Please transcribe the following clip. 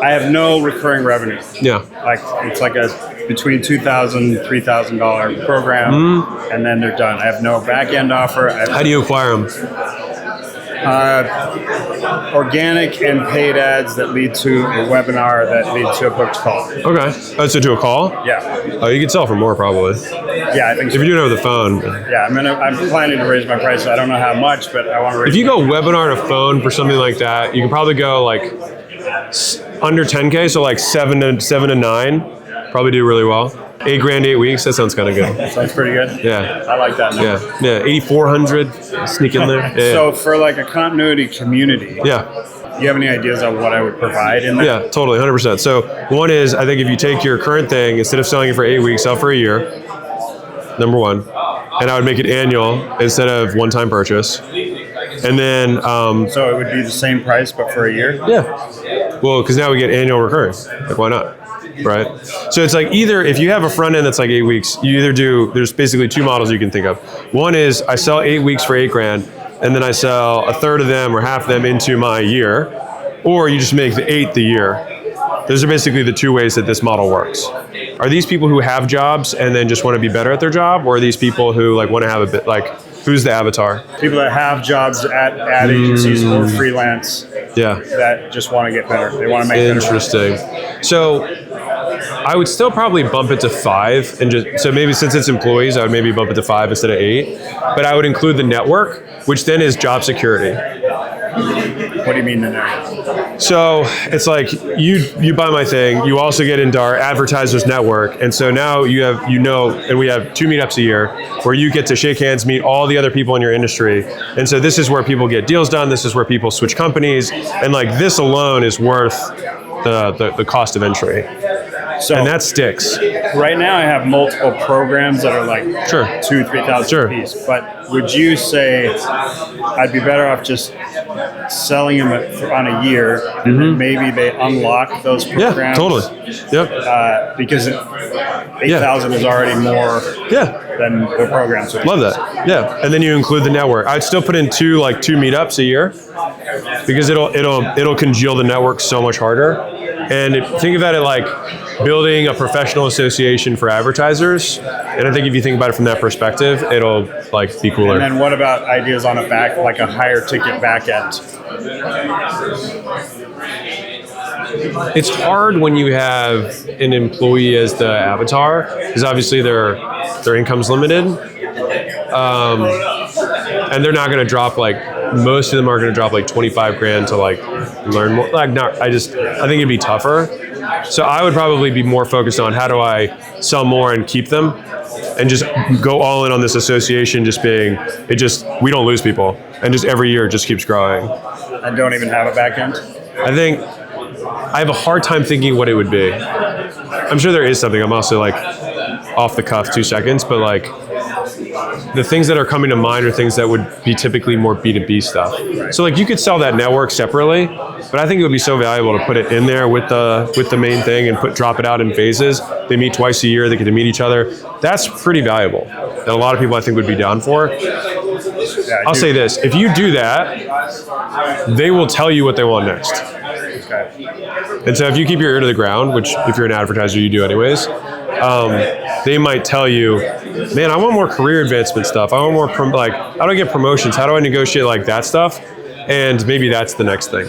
I have no recurring revenue. Yeah. Like it's like a between $2,000, $3,000 program, and then they're done. I have no back end offer. How do you acquire them? Organic and paid ads that lead to a webinar that lead to a booked call. Okay. Oh, so to a call? Yeah. Oh, you could sell for more probably. Yeah, I think so. If you're doing it over the phone. Yeah, I'm planning to raise my price. I don't know how much, but I want to raise. If you go webinar to phone for something like that, you can probably go like under 10K, so like 7 to 9. Probably do really well. $8,000, 8 weeks. That sounds kind of good. That sounds pretty good. Yeah. I like that number. Yeah. 8,400. Sneak in there. Yeah. So for like a continuity community. Yeah. Do you have any ideas on what I would provide in there? Yeah, totally, 100%. So one is, I think if you take your current thing, instead of selling it for 8 weeks, sell for a year. Number one. And I would make it annual instead of one-time purchase. And then so it would be the same price but for a year? Yeah. Well, because now we get annual recurring. Like, why not? Right? So it's like either, if you have a front end that's like 8 weeks, you either do, there's basically two models you can think of. One is I sell 8 weeks for $8,000, and then I sell a third of them or half of them into my year, or you just make the 8th the year. Those are basically the two ways that this model works. Are these people who have jobs and then just want to be better at their job, or are these people who like want to have a bit, like, who's the avatar? People that have jobs at ad agencies or freelance. Yeah. That just want to get better. They want to make Interesting. So I would still probably bump it to 5, and just, so maybe since it's employees, I would maybe bump it to 5 instead of 8. But I would include the network, which then is job security. What do you mean the network? So it's like you buy my thing, you also get into our advertisers network, and so now you have, and we have 2 meetups a year where you get to shake hands, meet all the other people in your industry, and so this is where people get deals done. This is where people switch companies, and like this alone is worth the cost of entry. So, and that sticks. Right now I have multiple programs that are like sure. 2,000-3,000 a piece. But would you say I'd be better off just selling them on a year, and then maybe they unlock those programs? Yeah, totally. Yep. Because 8,000 is already more than the programs. Love that. Yeah. And then you include the network. I'd still put in two meetups a year, because it'll congeal the network so much harder. And think about it like building a professional association for advertisers. And I think if you think about it from that perspective, it'll like be cooler. And then what about ideas on like a higher ticket back end? It's hard when you have an employee as the avatar, because obviously their income's limited. And they're not going to drop most of them are going to drop like 25 grand to like learn more. I think it'd be tougher. So I would probably be more focused on how do I sell more and keep them, and just go all in on this association. We don't lose people, and just every year it just keeps growing. And don't even have a back end? I think I have a hard time thinking what it would be. I'm sure there is something. I'm also like off the cuff 2 seconds, but like the things that are coming to mind are things that would be typically more B2B stuff. Right. So like you could sell that network separately, but I think it would be so valuable to put it in there with the main thing and drop it out in phases. They meet twice a year, they get to meet each other. That's pretty valuable. And a lot of people I think would be down for. Yeah, I'll say this, if you do that, they will tell you what they want next. Okay. And so if you keep your ear to the ground, which if you're an advertiser, you do anyways, they might tell you, man, I want more career advancement stuff. I want more, how do I get promotions? How do I negotiate like that stuff? And maybe that's the next thing.